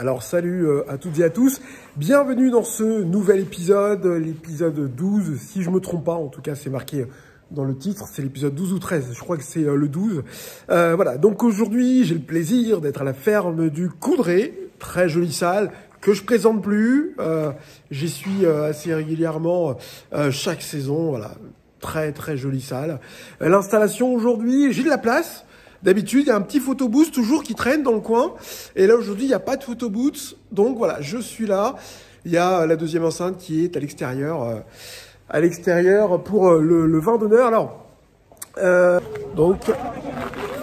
Alors salut à toutes et à tous, bienvenue dans ce nouvel épisode, l'épisode 12, si je me trompe pas, en tout cas c'est marqué dans le titre, c'est l'épisode 12 ou 13, je crois que c'est le 12. Voilà, donc aujourd'hui j'ai le plaisir d'être à la ferme du Coudray, très jolie salle, que je présente plus, j'y suis assez régulièrement chaque saison, voilà, très jolie salle. L'installation aujourd'hui, j'ai de la place. D'habitude, il y a un petit photobooth toujours qui traîne dans le coin. Et là, aujourd'hui, il n'y a pas de photobooth. Donc voilà, je suis là. Il y a la deuxième enceinte qui est à l'extérieur pour le vin d'honneur. Alors, donc,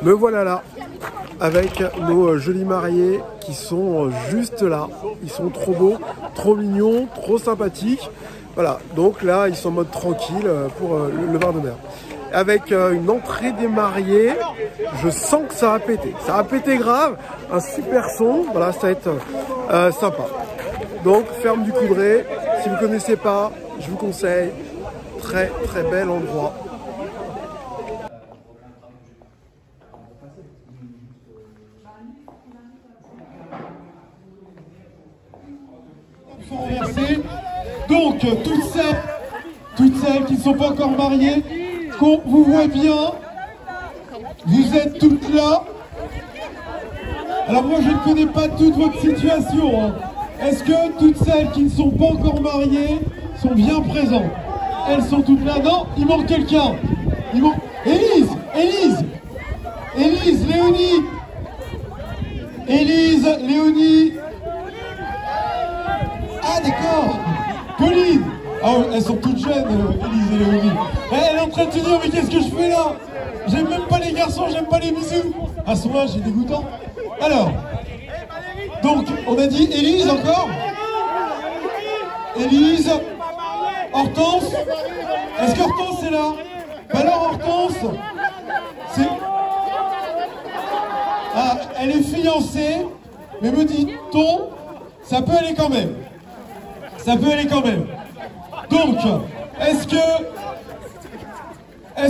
me voilà là avec nos jolis mariés qui sont juste là. Ils sont trop beaux, trop mignons, trop sympathiques. Voilà, donc là, ils sont en mode tranquille pour le vin d'honneur. Avec une entrée des mariés, je sens que ça va péter. Ça va péter grave, un super son, voilà, ça va être sympa. Donc, ferme du Coudray, si vous ne connaissez pas, je vous conseille, très bel endroit. Donc, toutes celles qui ne sont pas encore mariées, qu'on vous voit bien, vous êtes toutes là. Alors moi je ne connais pas toute votre situation, hein. Est-ce que toutes celles qui ne sont pas encore mariées sont bien présentes? Elles sont toutes là. Non, il manque quelqu'un. Il manque... Élise, Léonie. Ah d'accord. Pauline. Oh, elles sont toutes jeunes, Élise et Léonie. Elle est en train de te dire, mais qu'est-ce que je fais là? J'aime même pas les garçons, j'aime pas les bisous. À son âge, c'est dégoûtant. Alors, donc, on a dit Élise encore? Élise, Hortense. Est-ce qu'Hortense est là? Bah alors Hortense, c'est... Ah, elle est fiancée, mais me dit-on, ça peut aller quand même. Ça peut aller quand même. Donc, est-ce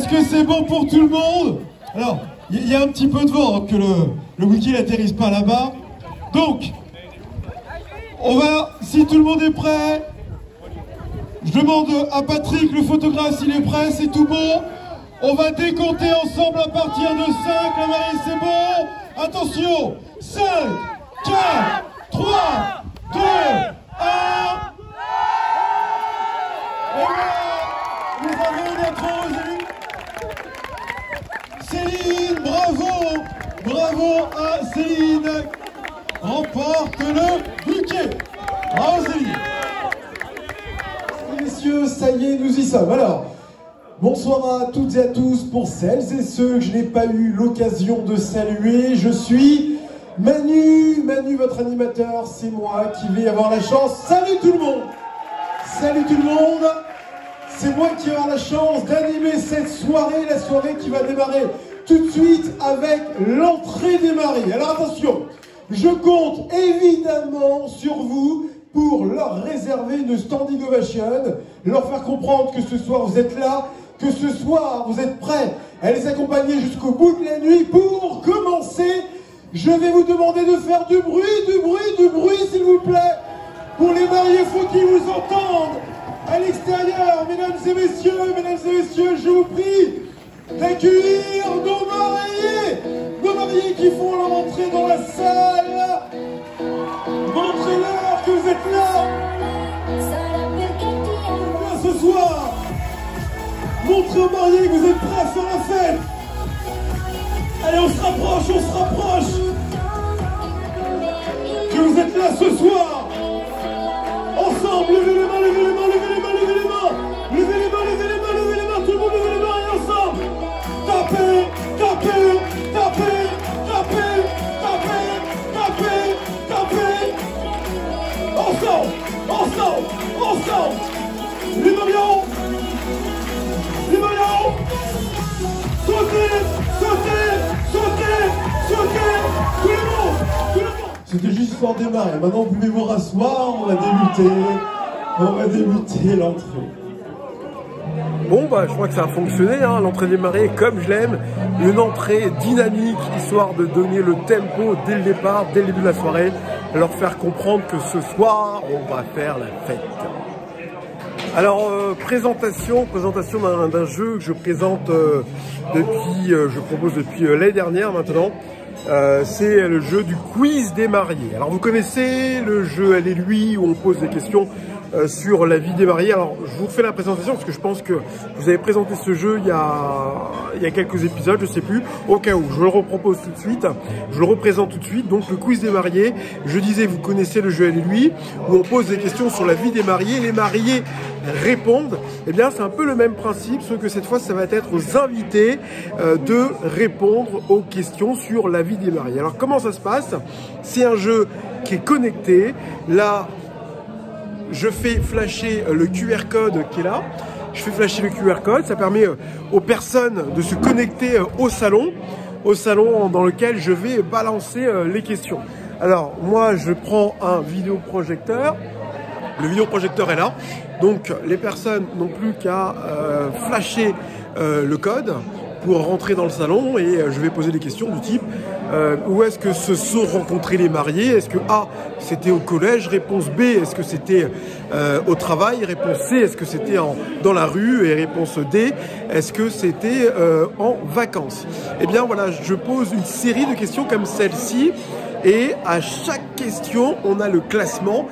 que c'est bon pour tout le monde? Alors, il y a un petit peu de vent, hein, que le wiki n'atterrisse pas là-bas. Donc, on va, si tout le monde est prêt, je demande à Patrick, le photographe, s'il est prêt, c'est tout bon. On va décompter ensemble à partir de 5, la mariée, c'est bon. Attention, 5, 4, 3, 2, 1... Et voilà, nous avons notre Céline, bravo à Céline, remporte le bouquet. Bravo Céline. Messieurs, ça y est, nous y sommes. Alors, bonsoir à toutes et à tous. Pour celles et ceux que je n'ai pas eu l'occasion de saluer, je suis Manu, votre animateur, c'est moi qui vais avoir la chance. Salut tout le monde. Salut tout le monde, c'est moi qui vais avoir la chance d'animer cette soirée, la soirée qui va démarrer tout de suite avec l'entrée des mariés. Alors attention, je compte évidemment sur vous pour leur réserver une standing ovation, leur faire comprendre que ce soir vous êtes là, que ce soir vous êtes prêts à les accompagner jusqu'au bout de la nuit. Pour commencer, je vais vous demander de faire du bruit s'il vous plaît. Pour les mariés, il faut qu'ils vous entendent à l'extérieur. Mesdames et messieurs, je vous prie d'accueillir nos mariés qui font leur entrée dans la salle. Montrez-leur que vous êtes là. Ce soir, montrez aux mariés que vous êtes prêts à faire la fête. Allez, on se rapproche. Que vous êtes là ce soir. Ensemble, levez les mains, tout le monde levez les mains et ensemble. Tapez. Ensemble. Les marions. Sautez. Tout le monde. C'était juste pour démarrer. Maintenant, vous pouvez vous rasseoir. On va débuter l'entrée. Bon, bah, je crois que ça a fonctionné, hein, l'entrée des mariés comme je l'aime. Une entrée dynamique, histoire de donner le tempo dès le départ, dès le début de la soirée. leur faire comprendre que ce soir, on va faire la fête. Alors, présentation d'un jeu que je présente je propose depuis l'année dernière maintenant. C'est le jeu du quiz des mariés. Alors vous connaissez le jeu Elle et lui où on pose des questions sur la vie des mariés. Alors je vous refais la présentation parce que je pense que vous avez présenté ce jeu il y a quelques épisodes, je sais plus. Au cas où, je le repropose tout de suite, je le représente tout de suite. Donc le quiz des mariés, je disais vous connaissez le jeu Elle et lui où on pose des questions sur la vie des mariés. Les mariés répondent. Eh bien c'est un peu le même principe, sauf que cette fois ça va être aux invités de répondre aux questions sur la vie des mariés. Alors comment ça se passe? C'est un jeu qui est connecté. Là, je fais flasher le QR code qui est là. Je fais flasher le QR code. Ça permet aux personnes de se connecter au salon dans lequel je vais balancer les questions. Alors, moi, je prends un vidéoprojecteur. Le vidéoprojecteur est là. Donc, les personnes n'ont plus qu'à flasher le code pour rentrer dans le salon et je vais poser des questions du type où est-ce que se sont rencontrés les mariés? Est-ce que A, c'était au collège? Réponse B, est-ce que c'était au travail? Réponse C, est-ce que c'était dans la rue? Et réponse D, est-ce que c'était en vacances? Eh bien voilà, je pose une série de questions comme celle-ci et à chaque question, on a le classement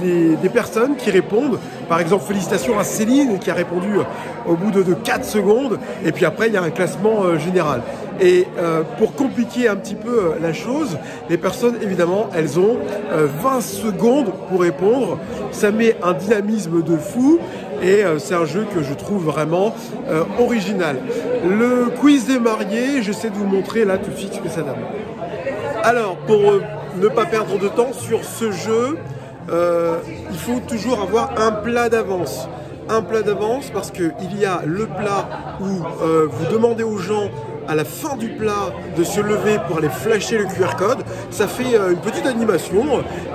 des personnes qui répondent. Par exemple, félicitations à Céline qui a répondu au bout de 4 secondes. Et puis après, il y a un classement général. Et pour compliquer un petit peu la chose, les personnes, évidemment, elles ont 20 secondes pour répondre. Ça met un dynamisme de fou. Et c'est un jeu que je trouve vraiment original. Le quiz des mariés, j'essaie de vous montrer là tout de suite ce que ça donne. Alors, pour ne pas perdre de temps sur ce jeu, il faut toujours avoir un plat d'avance. Un plat d'avance parce qu'il y a le plat où vous demandez aux gens à la fin du plat de se lever pour aller flasher le QR code. Ça fait une petite animation.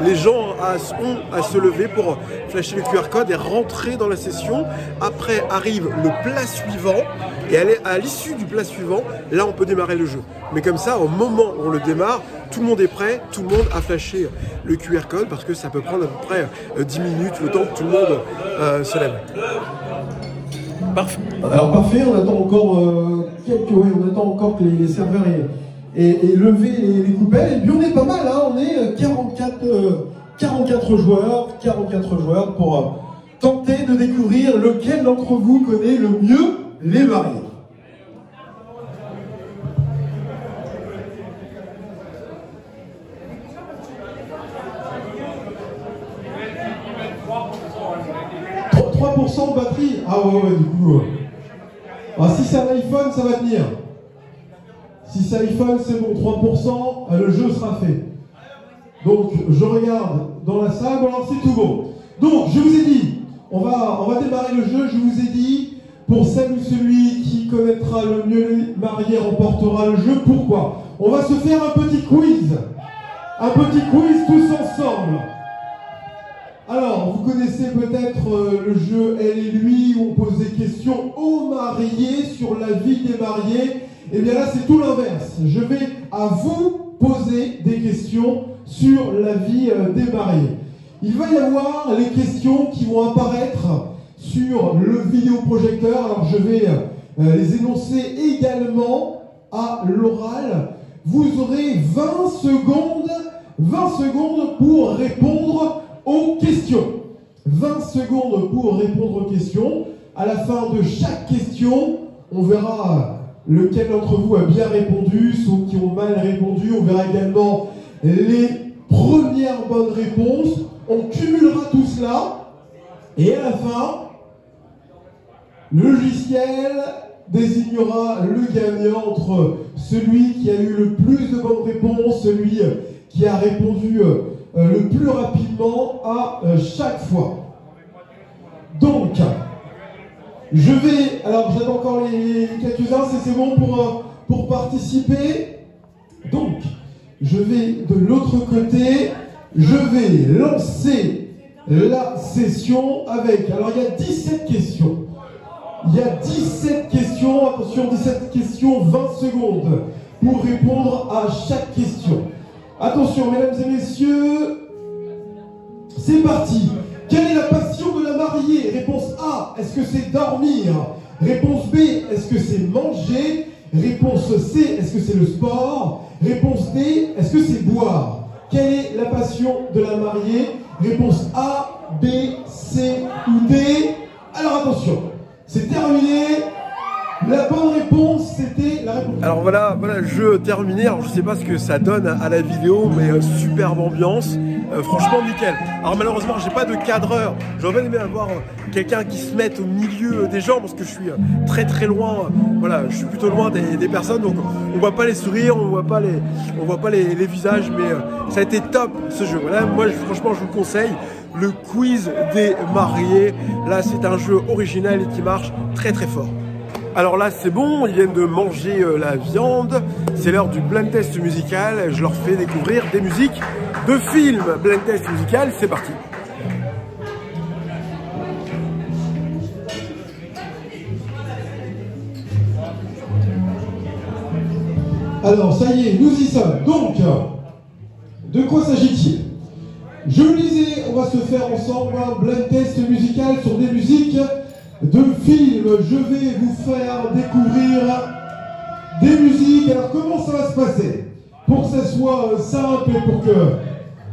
Les gens ont à se lever pour flasher le QR code et rentrer dans la session. Après arrive le plat suivant et à l'issue du plat suivant, là on peut démarrer le jeu. Mais comme ça, au moment où on le démarre, tout le monde est prêt, tout le monde a flashé le QR code parce que ça peut prendre à peu près 10 minutes le temps que tout le monde se lève. Parfait. Alors parfait, on attend encore que les serveurs aient levé les coupelles. Et puis on est pas mal, hein, on est 44 joueurs pour tenter de découvrir lequel d'entre vous connaît le mieux les mariés. De batterie. Ah ouais, du coup. Ah, si c'est un iPhone, ça va tenir. Si c'est un iPhone, c'est bon, 3%, le jeu sera fait. Donc, je regarde dans la salle, bon alors c'est tout bon. Donc, je vous ai dit, on va démarrer le jeu, je vous ai dit, pour celle ou celui qui connaîtra le mieux les mariés remportera le jeu. Pourquoi? On va se faire un petit quiz. Un petit quiz tous ensemble. Alors, vous connaissez peut-être le jeu Elle et lui, où on pose des questions aux mariés sur la vie des mariés. Eh bien là, c'est tout l'inverse. Je vais à vous poser des questions sur la vie des mariés. Il va y avoir les questions qui vont apparaître sur le vidéoprojecteur. Alors, je vais les énoncer également à l'oral. Vous aurez 20 secondes pour répondre aux questions. 20 secondes pour répondre aux questions. À la fin de chaque question, on verra lequel d'entre vous a bien répondu, ceux qui ont mal répondu. On verra également les premières bonnes réponses. On cumulera tout cela. Et à la fin, le logiciel désignera le gagnant entre celui qui a eu le plus de bonnes réponses, celui qui a répondu le plus rapidement à chaque fois. Donc, je vais... Alors, j'attends encore les quelques-uns, c'est bon pour participer. Donc, je vais de l'autre côté. Je vais lancer la session avec... Alors, il y a 17 questions. Il y a 17 questions. Attention, 17 questions, 20 secondes pour répondre à chaque question. Attention, mesdames et messieurs, c'est parti. Quelle est la passion de la mariée? Réponse A, est-ce que c'est dormir? Réponse B, est-ce que c'est manger? Réponse C, est-ce que c'est le sport? Réponse D, est-ce que c'est boire? Quelle est la passion de la mariée? Réponse A, B, C ou D? Alors attention, c'est terminé. La bonne réponse, c'était la réponse. Alors voilà, le jeu terminé. Alors je sais pas ce que ça donne à la vidéo, mais superbe ambiance. Franchement nickel. Alors malheureusement j'ai pas de cadreur. J'aurais bien aimé avoir quelqu'un qui se mette au milieu des gens parce que je suis très loin. Voilà, je suis plutôt loin des personnes, donc on voit pas les sourires, on voit pas les visages, mais ça a été top ce jeu. Voilà, moi franchement je vous le conseille. Le quiz des mariés, là c'est un jeu original et qui marche très fort. Alors là c'est bon, ils viennent de manger la viande, c'est l'heure du blind test musical, je leur fais découvrir des musiques de films. Blind test musical, c'est parti. Alors ça y est, nous y sommes. Donc, de quoi s'agit-il? Je vous le disais, on va se faire ensemble un blind test musical sur des musiques de films. Je vais vous faire découvrir des musiques. Alors comment ça va se passer? Pour que ça soit simple et pour que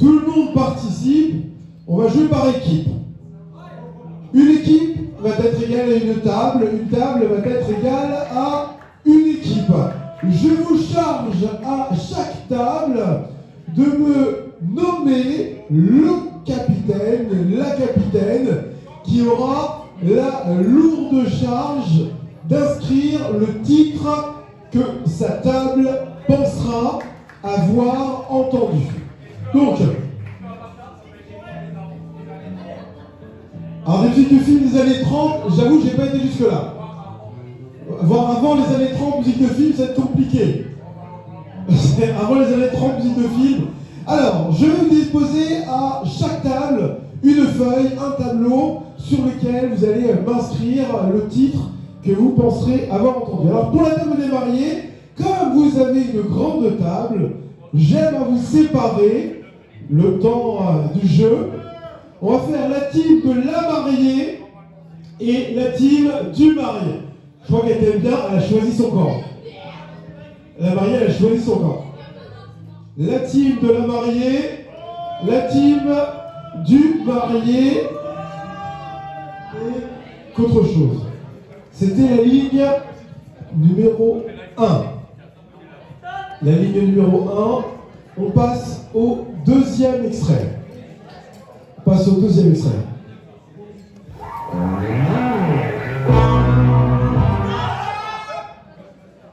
tout le monde participe, on va jouer par équipe. Une équipe va être égale à une table va être égale à une équipe. Je vous charge à chaque table de me nommer le capitaine, la capitaine qui aura la lourde charge d'inscrire le titre que sa table pensera avoir entendu. Donc, alors des musiques de films des années 30, j'avoue, j'ai pas été jusque là. Voire avant les années 30, musique de film, ça va être compliqué. Avant les années 30, musique de film. Alors, je vais vous disposer à chaque table une feuille, un tableau sur lequel vous allez m'inscrire le titre que vous penserez avoir entendu. Alors, pour la table des mariés, comme vous avez une grande table, j'aime à vous séparer le temps du jeu. On va faire la team de la mariée et la team du marié. Je crois qu'elle t'aime bien, elle a choisi son camp. La mariée, elle a choisi son camp. La team de la mariée, la team du marié et qu'autre chose. C'était la ligne numéro 1. La ligne numéro 1, on passe au deuxième extrait. On passe au deuxième extrait.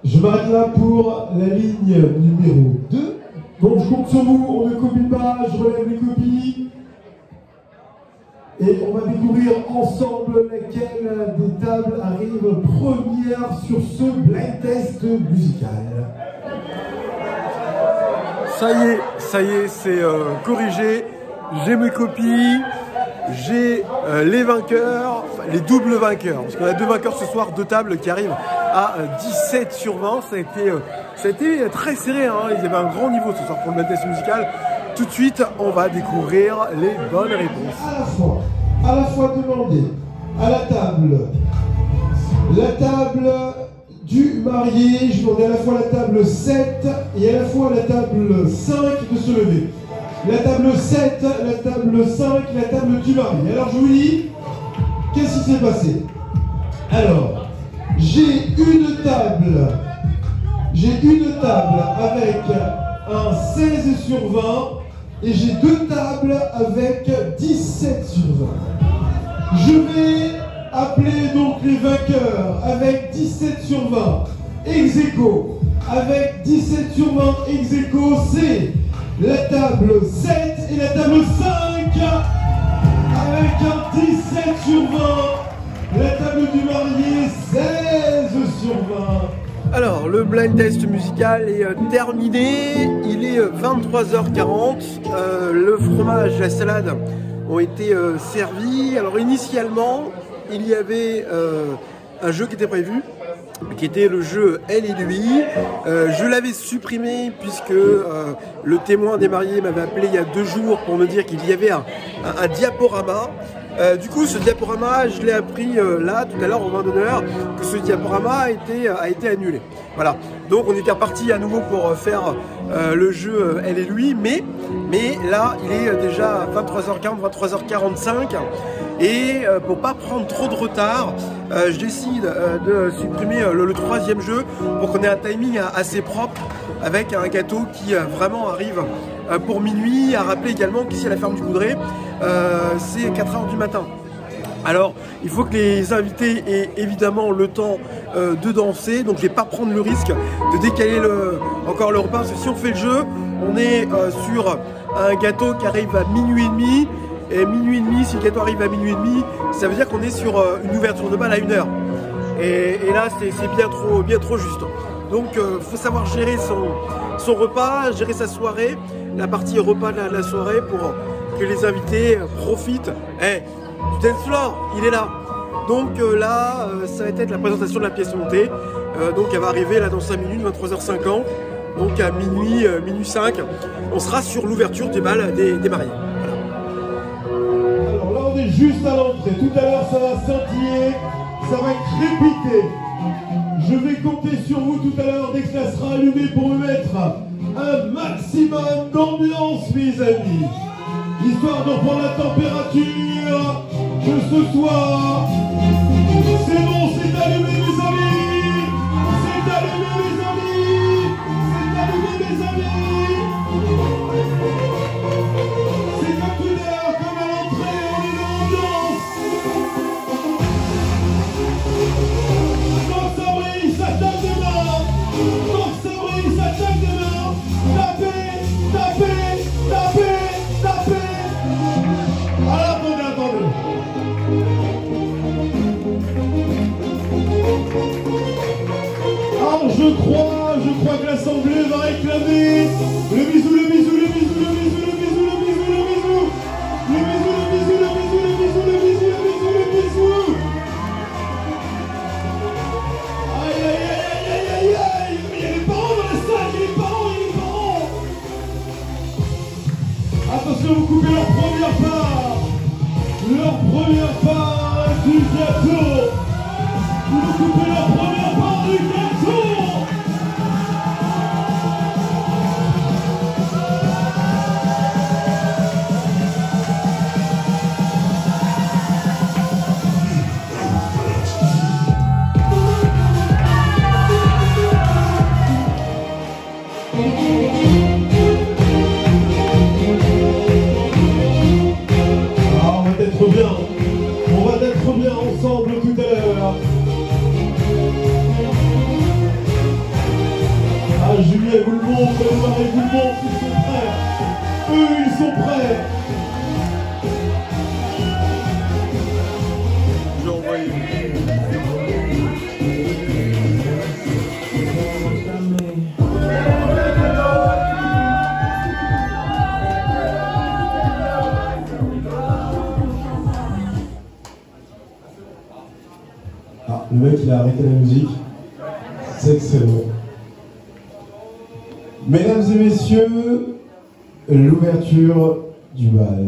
Je m'arrête là pour la ligne numéro 2. Donc je compte sur vous, on ne copie pas, je relève les copies. Et on va découvrir ensemble laquelle des tables arrive première sur ce blind test musical. Ça y est, c'est corrigé. J'ai mes copies, j'ai les vainqueurs, les doubles vainqueurs. Parce qu'on a deux vainqueurs ce soir, deux tables qui arrivent à 17 sur 20. Ça a été très serré, hein. Il y avait un grand niveau ce soir pour le blind test musical. Tout de suite, on va découvrir les bonnes réponses. À la fois demander à la table du marié, je demandais à la fois la table 7 et à la fois la table 5 de se lever. La table 7, la table 5, la table du marié. Alors je vous dis, qu'est-ce qui s'est passé? Alors, j'ai une table avec un 16 sur 20 et j'ai deux tables avec 17 sur 20. Je vais appeler donc les vainqueurs avec 17 sur 20. Ex aequo, avec 17 sur 20 ex aequo, c'est la table 7 et la table 5 avec un 17 sur 20. La table du marié 16 sur 20. Alors, le blind test musical est terminé, il est 23h40, le fromage, la salade ont été servis. Alors initialement, il y avait un jeu qui était prévu, qui était le jeu Elle et lui. Je l'avais supprimé puisque le témoin des mariés m'avait appelé il y a 2 jours pour me dire qu'il y avait un diaporama. Du coup, ce diaporama, je l'ai appris là, tout à l'heure, au vin d'honneur, que ce diaporama a été annulé. Voilà. Donc, on était reparti à nouveau pour faire le jeu Elle et lui, mais là, il est déjà 23h40, 23h45. Et pour pas prendre trop de retard, je décide de supprimer le 3e jeu pour qu'on ait un timing assez propre avec un gâteau qui vraiment arrive pour minuit. À rappeler également qu'ici à la ferme du Coudray, c'est 4h du matin. Alors, il faut que les invités aient évidemment le temps de danser, donc je ne vais pas prendre le risque de décaler encore le repas, parce que si on fait le jeu, on est sur un gâteau qui arrive à minuit et demi, et minuit et demi, si le gâteau arrive à minuit et demi, ça veut dire qu'on est sur une ouverture de bal à 1h. Et là, c'est bien trop juste. Donc, il faut savoir gérer son repas, gérer sa soirée, la partie repas de la soirée pour que les invités profitent. Du dance floor, il est là. Donc là, ça va être la présentation de la pièce montée. Donc elle va arriver là dans 5 minutes, 23h50. Donc à minuit 5, on sera sur l'ouverture du bal des mariés. Voilà. Alors là, on est juste à l'entrée. Tout à l'heure, ça va scintiller, ça va crépiter. Je vais compter sur vous tout à l'heure dès que ça sera allumé pour me mettre un maximum d'ambiance, mes amis. Histoire de reprendre la température de ce soir. C'est bon, c'est allumé, mes amis. C'est allumé, mes amis. C'est allumé, mes amis. C'est comme tout à l'heure, comme à l'entrée, on est dans l'ambiance. Quand ça brille, ça tape des mains. Quand ça brille, ça tape des mains. Tapez, tapez, tapez, tapez. Alors, attendez. Alors, je crois que l'Assemblée va réclamer le bisou, le bisou, le bisou, le bisou, le bisou, le bisou, le bisou, le bisou, le bisou, le bisou, le bisou, le bisou, le bisou, le bisou. Aïe, aïe, aïe, aïe, aïe, aïe. Il y a les parents dans la salle, il y a les parents. Attention, vous coupez leur première part. Leur première part du gâteau. Vous coupez leur première part du gâteau. On va être bien ensemble tout à l'heure. Ah, Julien vous le montre, les maris vous le montrent, ils sont prêts. Eux, ils sont prêts. J'ai envoyé. Le mec il a arrêté la musique, c'est excellent. Mesdames et messieurs, l'ouverture du bal.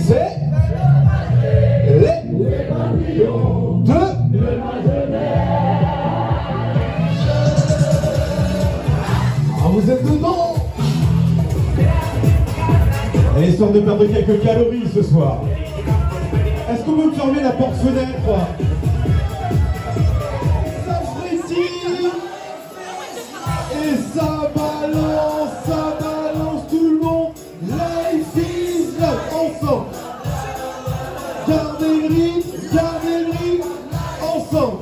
C'est les papillons de ah, vous êtes dedans. Et histoire de perdre quelques calories ce soir. Est-ce qu'on peut me fermer la porte-fenêtre? Ça frétille et ça balance tout le monde. Life is life, ensemble. Gardez le rythme, ensemble.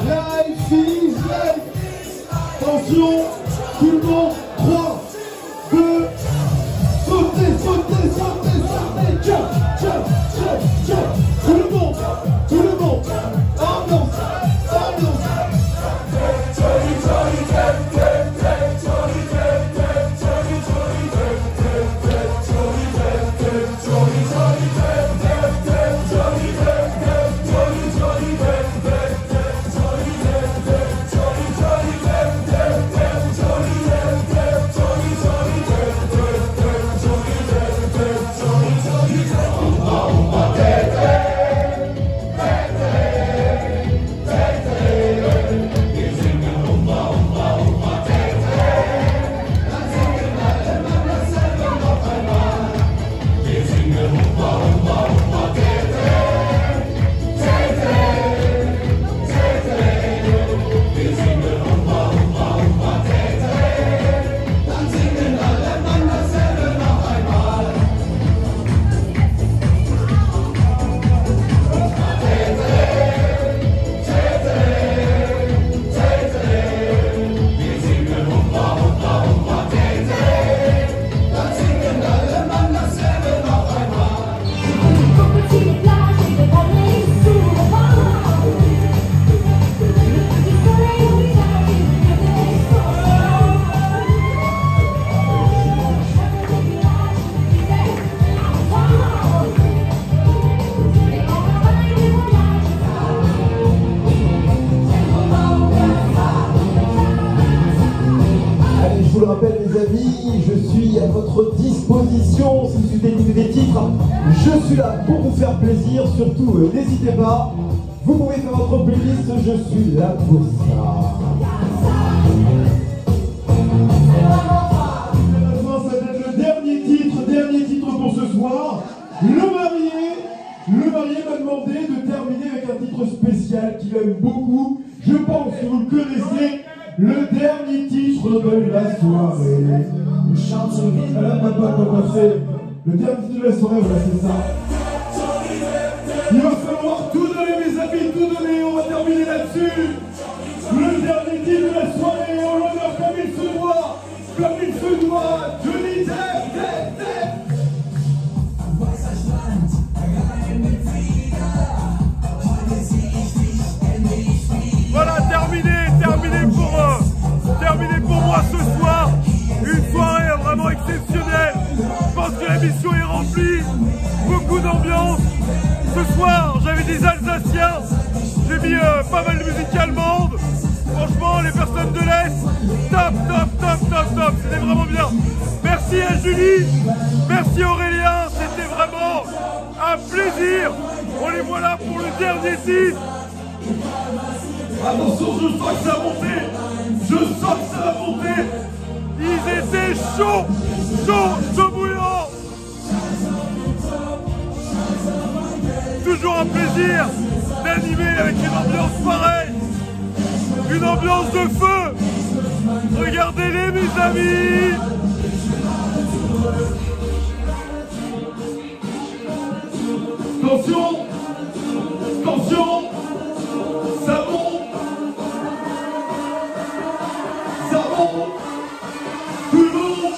Life is life. Attention, tout le monde. 3, 2, sautez, jump. Tout le monde, ambiance. Je vous le rappelle les amis, je suis à votre disposition si vous souhaitez écouter des titres. Je suis là pour vous faire plaisir, surtout n'hésitez pas, vous pouvez faire votre playlist, je suis là pour ça. Maintenant ça va être le dernier titre pour ce soir. Le marié m'a demandé de terminer avec un titre spécial qu'il aime beaucoup. Je pense que vous le connaissez. Le dernier titre de la soirée. Le dernier titre de la soirée, voilà, c'est ça. Il va falloir tout donner, mes amis, tout donner. On va terminer là-dessus. Le dernier titre de la soirée, en l'honneur comme il se doit, Johnny Depp. Voilà, terminé pour moi ce soir. Une soirée vraiment exceptionnelle. Je pense que la mission est remplie. Beaucoup d'ambiance. Ce soir, j'avais des Alsaciens. J'ai mis pas mal de musique allemande. Franchement, les personnes de l'Est, top. C'était vraiment bien. Merci à Julie. Merci Aurélien. C'était vraiment un plaisir. On les voit là pour le dernier titre. Attention, je sens que ça va monter. Ils étaient chauds bouillants. Toujours un plaisir d'animer avec une ambiance pareille. Une ambiance de feu. Regardez-les, mes amis. Attention. Tout le monde,